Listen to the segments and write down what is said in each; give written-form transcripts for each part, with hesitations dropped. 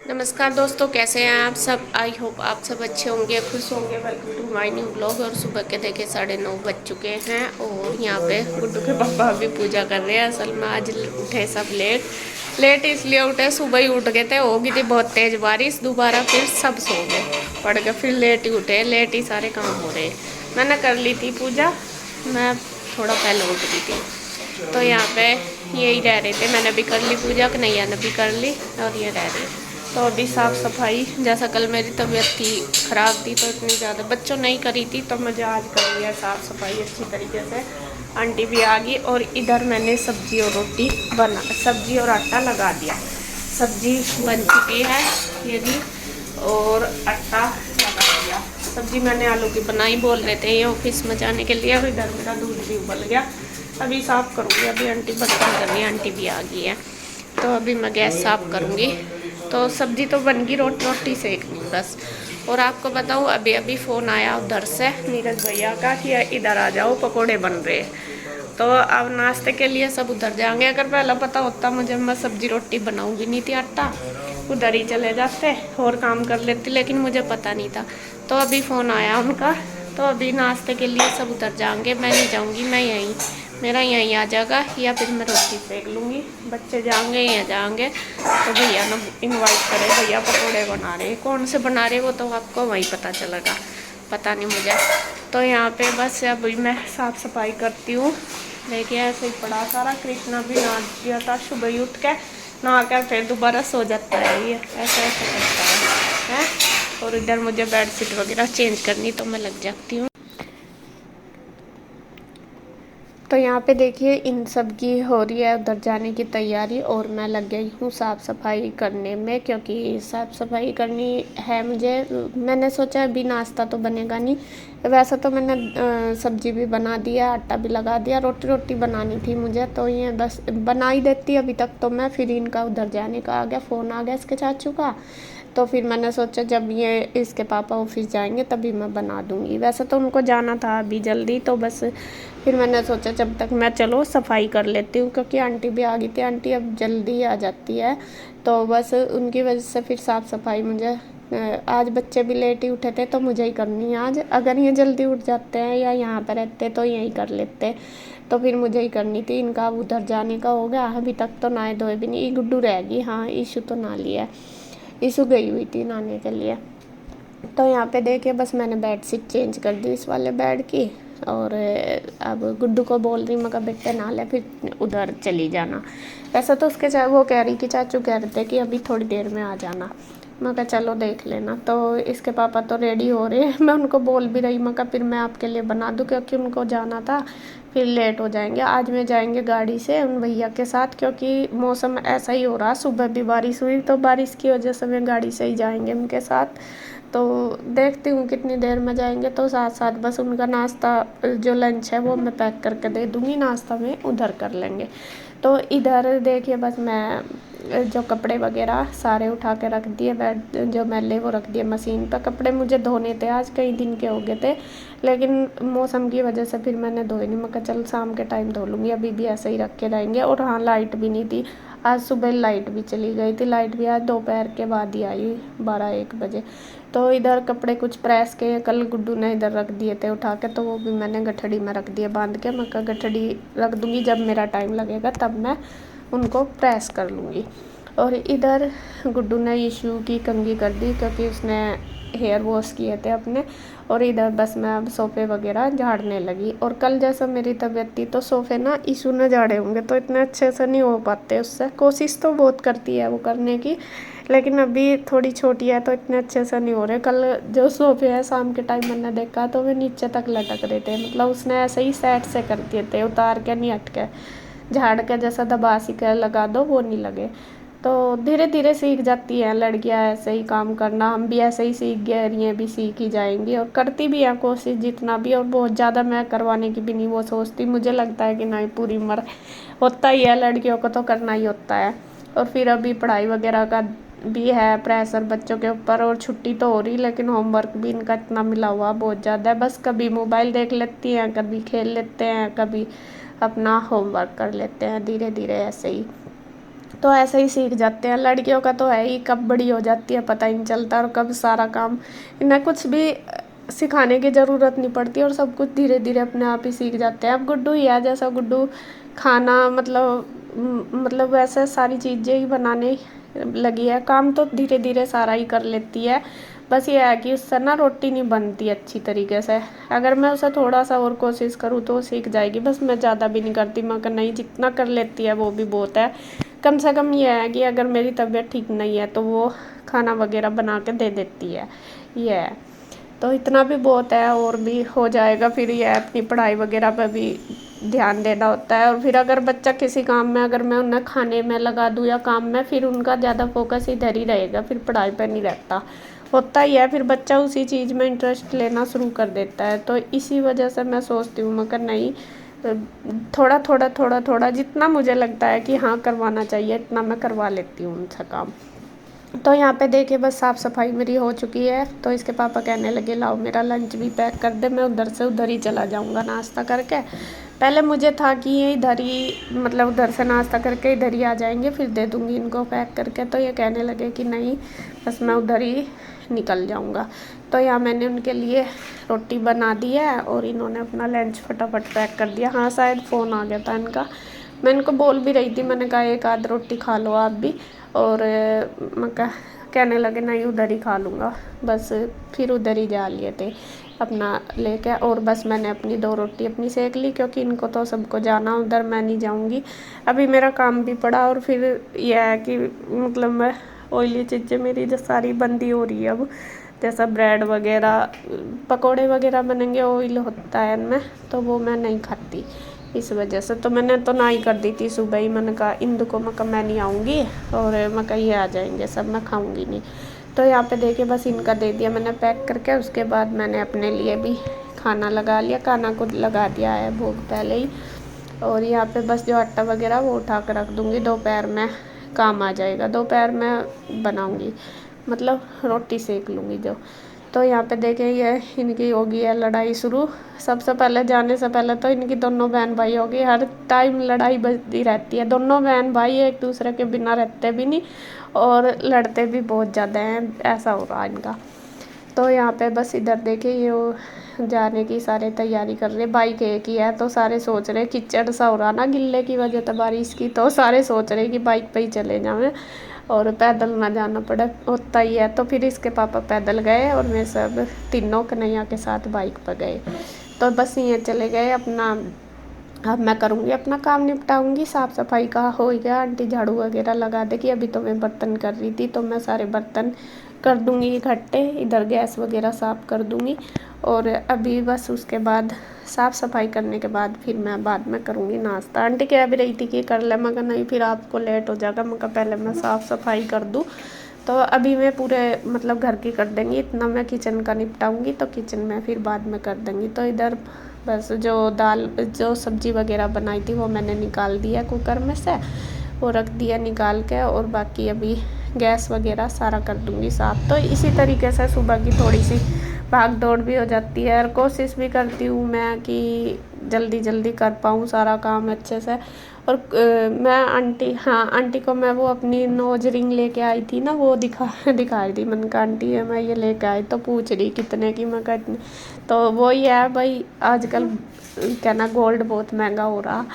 नमस्कार दोस्तों, कैसे हैं आप सब। आई होप आप सब अच्छे होंगे, खुश होंगे। Welcome to my new blog. और सुबह के देखे 9:30 बज चुके हैं और यहाँ पे गुड्डू के पापा अभी पूजा कर रहे हैं। असल में आज उठे सब लेट लेट इसलिए उठे, सुबह ही उठ गए थे। होगी थी बहुत तेज़ बारिश, दोबारा फिर सब सो गए पड़ गए, फिर लेट ही उठे, लेट ही सारे काम हो रहे। मैंने कर ली थी पूजा, मैं थोड़ा पहले उठ गई थी। तो यहाँ पे यही रह रहे थे, मैंने भी कर ली पूजा, कन्हैया ने भी कर ली और ये रह रही। तो अभी साफ़ सफाई, जैसा कल मेरी तबीयत थी ख़राब थी तो इतनी ज़्यादा बच्चों नहीं करी थी, तो मुझे आज कर लिया साफ़ सफाई अच्छी तरीके से। आंटी भी आ गई और इधर मैंने सब्जी और रोटी बना, सब्जी और आटा लगा दिया। सब्जी बन चुकी है ये भी, और आटा लगा दिया। सब्जी मैंने आलू की बनाई, बोल रहे थे ये ऑफिस में जाने के लिए। और इधर मेरा दूध भी उबल गया, अभी साफ़ करूँगी। अभी आंटी बर्तन कर रही है, आंटी भी आ गई है तो अभी मैं गैस साफ़ करूँगी। तो सब्जी तो बन गई, रोटी सेकनी बस। और आपको बताऊँ, अभी अभी फ़ोन आया उधर से नीरज भैया का कि इधर आ जाओ, पकोड़े बन रहे। तो अब नाश्ते के लिए सब उधर जाएंगे। अगर पहला पता होता मुझे, मैं सब्जी रोटी बनाऊंगी नहीं थी, आटा उधर ही चले जाते और काम कर लेती, लेकिन मुझे पता नहीं था। तो अभी फ़ोन आया उनका, तो अभी नाश्ते के लिए सब उधर जाएंगे। मैं नहीं जाऊँगी, मैं यहीं, मेरा यहीं आ जाएगा, या फिर मैं रोटी सेक लूँगी। बच्चे जाएंगे या जाएंगे तो भैया ना इनवाइट करे, भैया पकौड़े बना रहे, कौन से बना रहे वो तो आपको वहीं पता चलेगा, पता नहीं मुझे। तो यहाँ पे बस अभी मैं साफ़ सफाई करती हूँ। देखिए ऐसे ही पड़ा सारा। कृष्णा भी नहा दिया था, सुबह ही उठ के नहा कर फिर दोबारा सो जाता है, ये ऐसा ऐसा करता है। और इधर मुझे बेडशीट वगैरह चेंज करनी, तो मैं लग जाती हूँ। तो यहाँ पे देखिए इन सब की हो रही है उधर जाने की तैयारी, और मैं लग गई हूँ साफ़ सफाई करने में, क्योंकि साफ़ सफाई करनी है मुझे। मैंने सोचा अभी नाश्ता तो बनेगा नहीं, वैसे तो मैंने सब्जी भी बना दिया, आटा भी लगा दिया, रोटी बनानी थी मुझे, तो ये बस बना ही देती अभी तक तो मैं। फिर इनका उधर जाने का आ गया, फ़ोन आ गया इसके चाचू का। तो फिर मैंने सोचा जब ये इसके पापा ऑफिस जाएंगे तभी मैं बना दूँगी। वैसे तो उनको जाना था अभी जल्दी, तो बस फिर मैंने सोचा जब तक मैं चलो सफाई कर लेती हूँ, क्योंकि आंटी भी आ गई थी। आंटी अब जल्दी आ जाती है, तो बस उनकी वजह से फिर साफ़ सफाई मुझे, आज बच्चे भी लेट ही उठे थे तो मुझे ही करनी है आज। अगर ये जल्दी उठ जाते हैं या यहाँ पर रहते तो यहीं कर लेते, तो फिर मुझे ही करनी थी। इनका उधर जाने का हो गया, अभी तक तो नहाए धोए भी नहीं। गुड्डू रहेगी, हाँ ईशू तो नहा लिया, ईशू गई हुई थी नहाने के लिए। तो यहाँ पे देखिए बस मैंने बेड शीट चेंज कर दी इस वाले बेड की, और अब गुड्डू को बोल रही मैं कहा बेटे नहा ले, फिर उधर चली जाना। वैसे तो उसके वो कह रही कि चाचू कह रहे थे कि अभी थोड़ी देर में आ जाना। मैं कहा चलो देख लेना। तो इसके पापा तो रेडी हो रहे हैं, मैं उनको बोल भी रही, मैं कहा फिर मैं आपके लिए बना दूँ, क्योंकि उनको जाना था, फिर लेट हो जाएंगे। आज में जाएंगे गाड़ी से उन भैया के साथ, क्योंकि मौसम ऐसा ही हो रहा, सुबह भी बारिश हुई, तो बारिश की वजह से वे गाड़ी से ही जाएंगे उनके साथ। तो देखती हूँ कितनी देर में जाएंगे, तो साथ साथ बस उनका नाश्ता जो लंच है वो मैं पैक करके दे दूँगी, नाश्ता में उधर कर लेंगे। तो इधर देखिए बस मैं जो कपड़े वगैरह सारे उठा के रख दिए, बेड जो मैले वो रख दिए मशीन पर। कपड़े मुझे धोने थे, आज कई दिन के हो गए थे, लेकिन मौसम की वजह से फिर मैंने धोए नहीं। मैं कहा चल शाम के टाइम धो लूँगी, अभी भी ऐसे ही रखे रहेंगे। और हाँ, लाइट भी नहीं थी आज, सुबह लाइट भी चली गई थी। लाइट भी आज दोपहर के बाद ही आई, 12-1 बजे। तो इधर कपड़े कुछ प्रेस के कल गुड्डू ने इधर रख दिए थे उठा के, तो वो भी मैंने गठड़ी में रख दिए बांध के। मैं गठड़ी रख दूँगी, जब मेरा टाइम लगेगा तब मैं उनको प्रेस कर लूँगी। और इधर गुड्डू ने ईशू की कंघी कर दी, क्योंकि उसने हेयर वॉश किए थे अपने। और इधर बस मैं अब सोफ़े वगैरह झाड़ने लगी। और कल जैसा मेरी तबीयत थी तो सोफ़े ना ईशू ने झाड़े होंगे, तो इतने अच्छे से नहीं हो पाते उससे। कोशिश तो बहुत करती है वो करने की, लेकिन अभी थोड़ी छोटी है तो इतने अच्छे से नहीं हो रहे। कल जो सोफ़े है शाम के टाइम मैंने देखा तो वे नीचे तक लटक रहे थे, मतलब उसने ऐसे ही सेट से कर दिए थे, उतार के नहीं हटके, झाड़ के जैसा दबा सी के लगा दो वो नहीं लगे। तो धीरे धीरे सीख जाती हैं लड़कियां ऐसे ही काम करना, हम भी ऐसे ही सीख गए और ये भी सीख ही जाएंगी। और करती भी हैं कोशिश जितना भी, और बहुत ज़्यादा मैं करवाने की भी नहीं वो सोचती। मुझे लगता है कि नहीं, पूरी उम्र होता ही है, लड़कियों को तो करना ही होता है। और फिर अभी पढ़ाई वगैरह का भी है प्रेशर बच्चों के ऊपर, और छुट्टी तो हो रही लेकिन होमवर्क भी इनका इतना मिला हुआ बहुत ज़्यादा है। बस कभी मोबाइल देख लेती हैं, कभी खेल लेते हैं, कभी अपना होमवर्क कर लेते हैं, धीरे धीरे ऐसे ही। तो ऐसे ही सीख जाते हैं। लड़कियों का तो है ही, कब बड़ी हो जाती है पता ही नहीं चलता, और कब सारा काम, इन्हें कुछ भी सिखाने की ज़रूरत नहीं पड़ती और सब कुछ धीरे धीरे अपने आप ही सीख जाते हैं। अब गुड्डू ही है, जैसा गुड्डू खाना मतलब वैसे सारी चीज़ें ही बनाने लगी है। काम तो धीरे धीरे सारा ही कर लेती है, बस ये है कि उससे ना रोटी नहीं बनती अच्छी तरीके से। अगर मैं उसे थोड़ा सा और कोशिश करूँ तो सीख जाएगी, बस मैं ज़्यादा भी नहीं करती, मगर नहीं, जितना कर लेती है वो भी बहुत है। कम से कम ये है कि अगर मेरी तबीयत ठीक नहीं है तो वो खाना वगैरह बना के दे देती है, ये है। तो इतना भी बहुत है, और भी हो जाएगा। फिर ये अपनी पढ़ाई वगैरह पे भी ध्यान देना होता है। और फिर अगर बच्चा किसी काम में, अगर मैं उन्हें खाने में लगा दूँ या काम में, फिर उनका ज़्यादा फोकस इधर ही रहेगा, फिर पढ़ाई पर नहीं रहता, होता ही है। फिर बच्चा उसी चीज़ में इंटरेस्ट लेना शुरू कर देता है। तो इसी वजह से मैं सोचती हूँ, मगर नहीं, थोड़ा थोड़ा थोड़ा थोड़ा जितना मुझे लगता है कि हाँ करवाना चाहिए, इतना मैं करवा लेती हूँ उनसे काम। तो यहाँ पे देखिए बस साफ़ सफाई मेरी हो चुकी है। तो इसके पापा कहने लगे लाओ मेरा लंच भी पैक कर दे, मैं उधर से उधर ही चला जाऊँगा नाश्ता करके। पहले मुझे था कि ये इधर ही, मतलब उधर से नाश्ता करके इधर ही आ जाएंगे, फिर दे दूँगी इनको पैक करके। तो ये कहने लगे कि नहीं, बस मैं उधर ही निकल जाऊँगा। तो यहाँ मैंने उनके लिए रोटी बना दी है और इन्होंने अपना लंच फटाफट पैक कर दिया। हाँ, शायद फ़ोन आ गया था इनका। मैं इनको बोल भी रही थी, मैंने कहा एक आध रोटी खा लो आप भी, और मैं कहने लगे नहीं उधर ही खा लूँगा, बस फिर उधर ही जा लिए थे अपना लेके। और बस मैंने अपनी 2 रोटी अपनी सेक ली, क्योंकि इनको तो सबको जाना, उधर मैं नहीं जाऊँगी। अभी मेरा काम भी पड़ा, और फिर यह है कि मतलब मैं ऑयली चीज़ें मेरी जो सारी बंदी हो रही है अब, जैसा ब्रेड वगैरह, पकोड़े वगैरह बनेंगे, ऑयल होता है इनमें, तो वो मैं नहीं खाती। इस वजह से तो मैंने तो ना ही कर दी थी सुबह ही। मैंने कहा इंदु को मैं नहीं आऊँगी, और मैं कहा ये आ जाएंगे सब, मैं खाऊँगी नहीं। तो यहाँ पे देखिए बस इनका दे दिया मैंने पैक करके। उसके बाद मैंने अपने लिए भी खाना लगा लिया, खाना को लगा दिया है भोग पहले ही। और यहाँ पे बस जो आटा वगैरह वो उठा कर रख दूँगी, दोपहर में काम आ जाएगा। दोपहर में बनाऊँगी, मतलब रोटी सेक लूँगी जो। तो यहाँ पे देखें ये इनकी होगी है लड़ाई शुरू। सबसे पहले, जाने से पहले तो इनकी दोनों बहन भाई होगी, हर टाइम लड़ाई बजती रहती है। दोनों बहन भाई एक दूसरे के बिना रहते भी नहीं, और लड़ते भी बहुत ज़्यादा हैं, ऐसा हो रहा है इनका। तो यहाँ पे बस इधर देखिए ये वो जाने की सारे तैयारी कर रहे। बाइक एक ही है, तो सारे सोच रहे, कीचड़ सा हो रहा ना गिल्ले की वजह से बारिश की, तो सारे सोच रहे कि बाइक पे ही चले जाएं और पैदल ना जाना पड़े, होता ही है। तो फिर इसके पापा पैदल गए और मैं सब तीनों कन्हैया के साथ बाइक पर गए। तो बस ये चले गए अपना। अब मैं करूँगी अपना काम, निपटाऊँगी। साफ़ सफाई का हो गया, आंटी झाड़ू वगैरह लगा देगी। अभी तो मैं बर्तन कर रही थी, तो मैं सारे बर्तन कर दूँगी इकट्ठे, इधर गैस वगैरह साफ़ कर दूँगी। और अभी बस उसके बाद साफ़ सफाई करने के बाद फिर मैं बाद में करूँगी नाश्ता। आंटी कह भी रही थी कि कर ले, मगर नहीं फिर आपको लेट हो जाएगा, मगर पहले मैं साफ़ सफाई कर दूँ। तो अभी मैं पूरे मतलब घर की कर देंगी, इतना मैं किचन का निपटाऊँगी, तो किचन में फिर बाद में कर देंगी। तो इधर बस जो सब्ज़ी वगैरह बनाई थी वो मैंने निकाल दिया कुकर में से, वो रख दिया निकाल के। और बाकी अभी गैस वगैरह सारा कर दूँगी साफ़। तो इसी तरीके से सुबह की थोड़ी सी भाग दौड़ भी हो जाती है, और कोशिश भी करती हूँ मैं कि जल्दी जल्दी कर पाऊँ सारा काम अच्छे से। और मैं आंटी को मैं वो अपनी नोज रिंग लेके आई थी ना, वो दिखाई थी। मैंने कहा आंटी है मैं ये लेके आई, तो पूछ रही कितने की, मैं कहा इतने। तो वही है भाई, आजकल क्या ना गोल्ड बहुत महंगा हो रहा,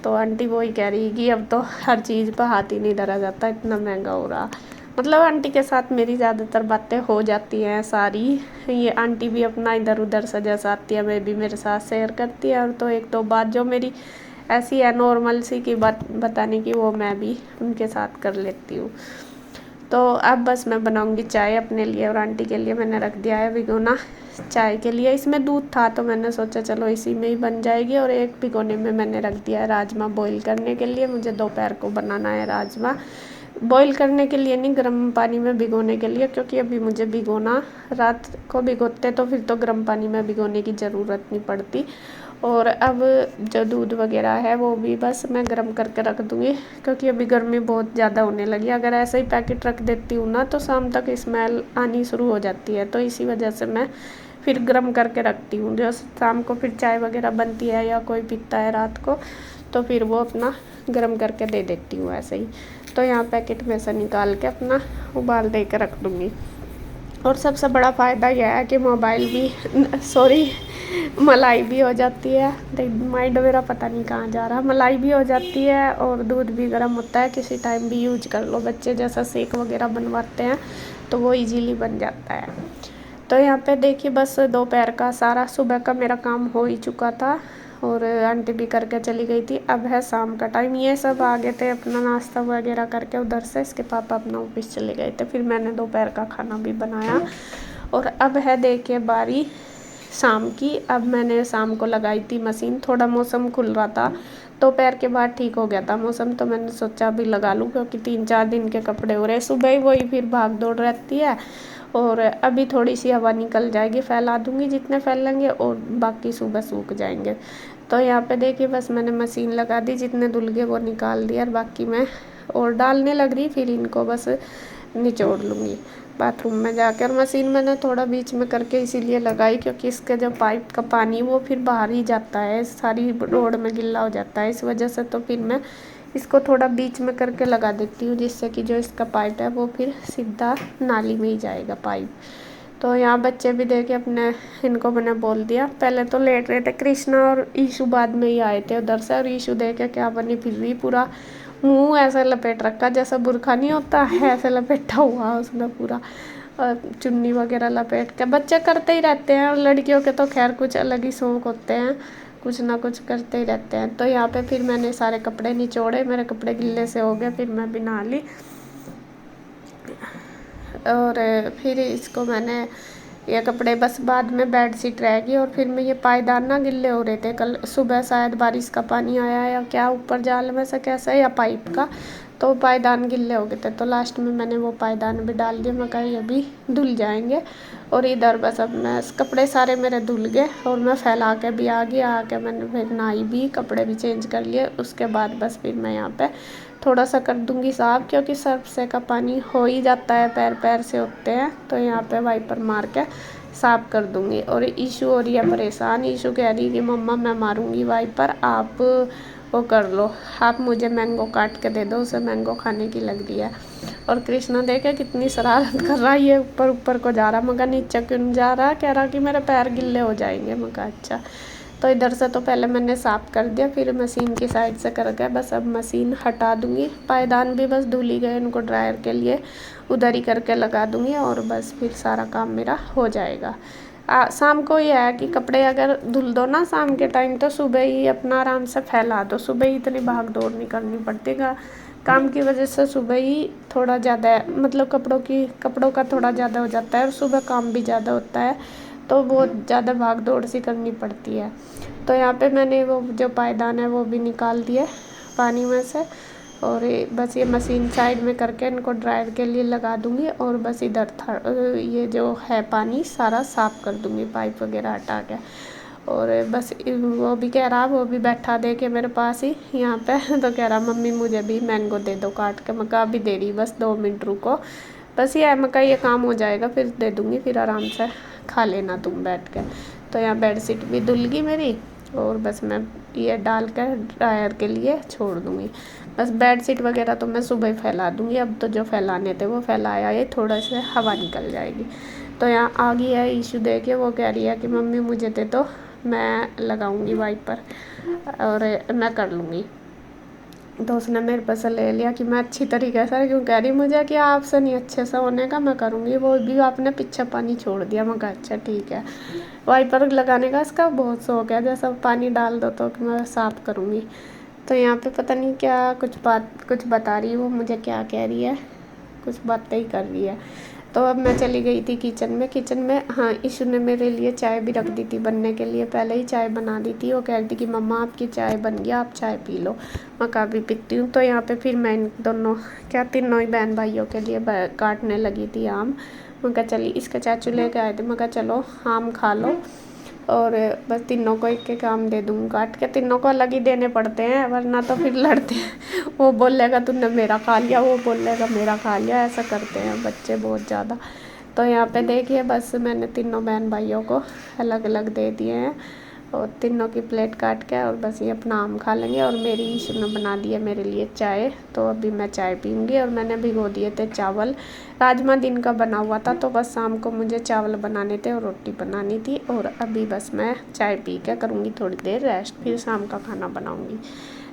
तो आंटी वही कह रही कि अब तो हर चीज़ पर हाथ ही नहीं धरा जाता, इतना महंगा हो रहा। मतलब आंटी के साथ मेरी ज़्यादातर बातें हो जाती हैं सारी। ये आंटी भी अपना इधर उधर से जैसा आती है मैं भी मेरे साथ शेयर करती है। और तो एक दो बात जो मेरी ऐसी है नॉर्मल सी की बात बताने की, वो मैं भी उनके साथ कर लेती हूँ। तो अब बस मैं बनाऊँगी चाय अपने लिए, और आंटी के लिए मैंने रख दिया है भिगोना चाय के लिए। इसमें दूध था तो मैंने सोचा चलो इसी में ही बन जाएगी। और एक भिगोने में मैंने रख दिया है राजमा बॉईल करने के लिए। मुझे दोपहर को बनाना है राजमा, बॉईल करने के लिए नहीं, गर्म पानी में भिगोने के लिए, क्योंकि अभी मुझे भिगोना, रात को भिगोते तो फिर तो गर्म पानी में भिगोने की ज़रूरत नहीं पड़ती। और अब जो दूध वगैरह है वो भी बस मैं गर्म करके रख दूँगी, क्योंकि अभी गर्मी बहुत ज़्यादा होने लगी। अगर ऐसे ही पैकेट रख देती हूँ ना तो शाम तक स्मेल आनी शुरू हो जाती है। तो इसी वजह से मैं फिर गर्म करके रखती हूँ, जो शाम को फिर चाय वगैरह बनती है या कोई पीता है रात को, तो फिर वो अपना गर्म करके दे देती हूँ ऐसे ही। तो यहाँ पैकेट में से निकाल के अपना उबाल दे के रख दूँगी। और सबसे बड़ा फ़ायदा यह है कि मोबाइल भी सॉरी मलाई भी हो जाती है। माइंड मेरा पता नहीं कहाँ जा रहा। मलाई भी हो जाती है और दूध भी गर्म होता है, किसी टाइम भी यूज कर लो। बच्चे जैसा शेक वगैरह बनवाते हैं तो वो इजीली बन जाता है। तो यहाँ पे देखिए बस दोपहर का सारा सुबह का मेरा काम हो ही चुका था और आंटी भी करके चली गई थी। अब है शाम का टाइम। ये सब आ गए थे अपना नाश्ता वगैरह करके उधर से। इसके पापा अपना ऑफिस चले गए थे। फिर मैंने दोपहर का खाना भी बनाया और अब है देखिए बारी शाम की। अब मैंने शाम को लगाई थी मशीन। थोड़ा मौसम खुल रहा था, दोपहर के बाद ठीक हो गया था मौसम, तो मैंने सोचा अभी लगा लूँ क्योंकि 3-4 दिन के कपड़े हो रहे। सुबह ही वही फिर भाग दौड़ रहती है और अभी थोड़ी सी हवा निकल जाएगी, फैला दूँगी जितने फैलेंगे और बाकी सुबह सूख जाएंगे। तो यहाँ पे देखिए बस मैंने मशीन लगा दी, जितने धुल गए वो निकाल दिया और बाकी मैं और डालने लग रही। फिर इनको बस निचोड़ लूँगी बाथरूम में जाकर। मशीन मैंने थोड़ा बीच में करके इसीलिए लगाई क्योंकि इसके जो पाइप का पानी वो फिर बाहर ही जाता है, सारी रोड में गिल्ला हो जाता है इस वजह से। तो फिर मैं इसको थोड़ा बीच में करके लगा देती हूँ जिससे कि जो इसका पाइप है वो फिर सीधा नाली में ही जाएगा पाइप। तो यहाँ बच्चे भी देखे अपने, इनको मैंने बोल दिया। पहले तो लेट रहे थे कृष्णा और ईशु बाद में ही आए थे उधर से। और ईशु देखे क्या बनी फिर रही, पूरा मुंह ऐसा लपेट रखा जैसा बुरखा नहीं होता है, ऐसे लपेटा हुआ उसने पूरा। और चुन्नी वगैरह लपेट के बच्चे करते ही रहते हैं। और लड़कियों के तो खैर कुछ अलग ही शौक होते हैं, कुछ ना कुछ करते ही रहते हैं। तो यहाँ पे फिर मैंने सारे कपड़े निचोड़े, मेरे कपड़े गिल्ले से हो गए। फिर मैं भी नहा ली और फिर इसको मैंने ये कपड़े बस बाद में बेडशीट रह गई। और फिर मैं ये पायदान ना गिल्ले हो रहे थे कल सुबह, शायद बारिश का पानी आया या क्या ऊपर जाल में से कैसा या पाइप का, तो पायदान गिल्ले हो गए थे। तो लास्ट में मैंने वो पायदान भी डाल दिए। मैं कहा ये भी धुल जाएंगे। और इधर बस अब मैं कपड़े सारे मेरे धुल गए और मैं फैला के भी आ गई। आके मैंने फिर नहाई भी, कपड़े भी चेंज कर लिए। उसके बाद बस फिर मैं यहाँ पे थोड़ा सा कर दूँगी साफ क्योंकि सर्फ से का पानी हो ही जाता है, पैर पैर से होते हैं। तो यहाँ पे वाइपर मार के साफ कर दूँगी। और ईशु हो रही है परेशान। ईशु कह रही कि मम्मा मैं मारूँगी वाइपर, आप वो कर लो, आप मुझे मैंगो काट के दे दो, उसे मैंगो खाने की लग रही है। और कृष्णा देखे कितनी शरारत कर रहा है, ये ऊपर ऊपर को जा रहा। मगर नीचे क्यों नहीं जा रहा, कह रहा कि मेरे पैर गिल्ले हो जाएंगे। मगर अच्छा। तो इधर से तो पहले मैंने साफ़ कर दिया, फिर मशीन की साइड से कर गया। बस अब मशीन हटा दूँगी। पायदान भी बस धुल ही गए, इनको ड्रायर के लिए उधर ही करके लगा दूँगी और बस फिर सारा काम मेरा हो जाएगा। शाम को ये है कि कपड़े अगर धुल दो ना शाम के टाइम, तो सुबह ही अपना आराम से फैला दो। सुबह ही इतनी भाग दौड़ नहीं करनी पड़ती काम की वजह से। सुबह ही थोड़ा ज़्यादा मतलब कपड़ों का थोड़ा ज़्यादा हो जाता है और सुबह काम भी ज़्यादा होता है, तो बहुत ज़्यादा भाग दौड़ सी करनी पड़ती है। तो यहाँ पे मैंने वो जो पायदान है वो भी निकाल दिए पानी में से। और बस ये मशीन साइड में करके इनको ड्रायर के लिए लगा दूँगी। और बस इधर ये जो है पानी सारा साफ़ कर दूँगी, पाइप वगैरह हटा के। और बस वो भी कह रहा, वो भी बैठा दे के मेरे पास ही यहाँ पे तो कह रहा मम्मी मुझे भी मैंगो दे दो काट के। मैं कहा अभी दे रही, बस 2 मिनट रुको। बस ये मैं कहा ये काम हो जाएगा फिर दे दूँगी, फिर आराम से खा लेना तुम बैठ के। तो यहाँ बेडशीट भी धुल गई मेरी और बस मैं ये डाल कर ड्रायर के लिए छोड़ दूँगी। बस बेडशीट वगैरह तो मैं सुबह ही फैला दूँगी। अब तो जो फैलाने थे वो फैलाया, ये थोड़ा से हवा निकल जाएगी। तो यहाँ आ गई है ईशु देखिए, वो कह रही है कि मम्मी मुझे दे दो, मैं लगाऊंगी वाइपर और मैं कर लूँगी। तो उसने मेरे पास ले लिया कि मैं अच्छी तरीके से, क्यों कह रही मुझे कि आपसे नहीं अच्छे से होने का, मैं करूँगी। वो भी आपने पीछे पानी छोड़ दिया। मैं कहा अच्छा ठीक है। वाइपर लगाने का इसका बहुत शौक है, जैसा पानी डाल दो तो मैं साफ़ करूँगी। तो यहाँ पे पता नहीं क्या कुछ बता रही है वो मुझे, क्या कह रही है, कुछ बातें ही कर रही है। तो अब मैं चली गई थी किचन में। हाँ, ईशु ने मेरे लिए चाय भी रख दी थी बनने के लिए, पहले ही चाय बना दी थी। वो कह रही थी कि मम्मा आपकी चाय बन गया, आप चाय पी लो। मैं कहा भी पीती हूँ। तो यहाँ पे फिर मैं इन दोनों तीनों ही बहन भाइयों के लिए काटने लगी थी आम। मैं कहा चली, इसके चाचू लेके आए थे, मैं कहा चलो आम खा लो और बस तीनों को एक एक आम दे दूँ काट के। तीनों को अलग ही देने पड़ते हैं वरना तो फिर लड़ते हैं। वो बोलेगा तूने मेरा खा लिया, वो बोलेगा मेरा खा लिया, ऐसा करते हैं बच्चे बहुत ज़्यादा। तो यहाँ पे देखिए बस मैंने तीनों बहन भाइयों को अलग अलग दे दिए हैं और तीनों की प्लेट काट के और बस ये अपना आम खा लेंगे। और मेरी ईशु ने बना दिया मेरे लिए चाय, तो अभी मैं चाय पीऊँगी। और मैंने भिगो दिए थे चावल, राजमा दिन का बना हुआ था, तो बस शाम को मुझे चावल बनाने थे और रोटी बनानी थी। और अभी बस मैं चाय पी के करूँगी थोड़ी देर रेस्ट, फिर शाम का खाना बनाऊँगी।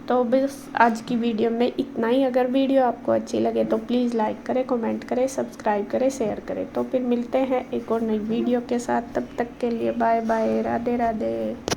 तो बस आज की वीडियो में इतना ही। अगर वीडियो आपको अच्छी लगे तो प्लीज़ लाइक करें, कमेंट करें, सब्सक्राइब करें, शेयर करें। तो फिर मिलते हैं एक और नई वीडियो के साथ, तब तक के लिए बाय बाय, राधे राधे।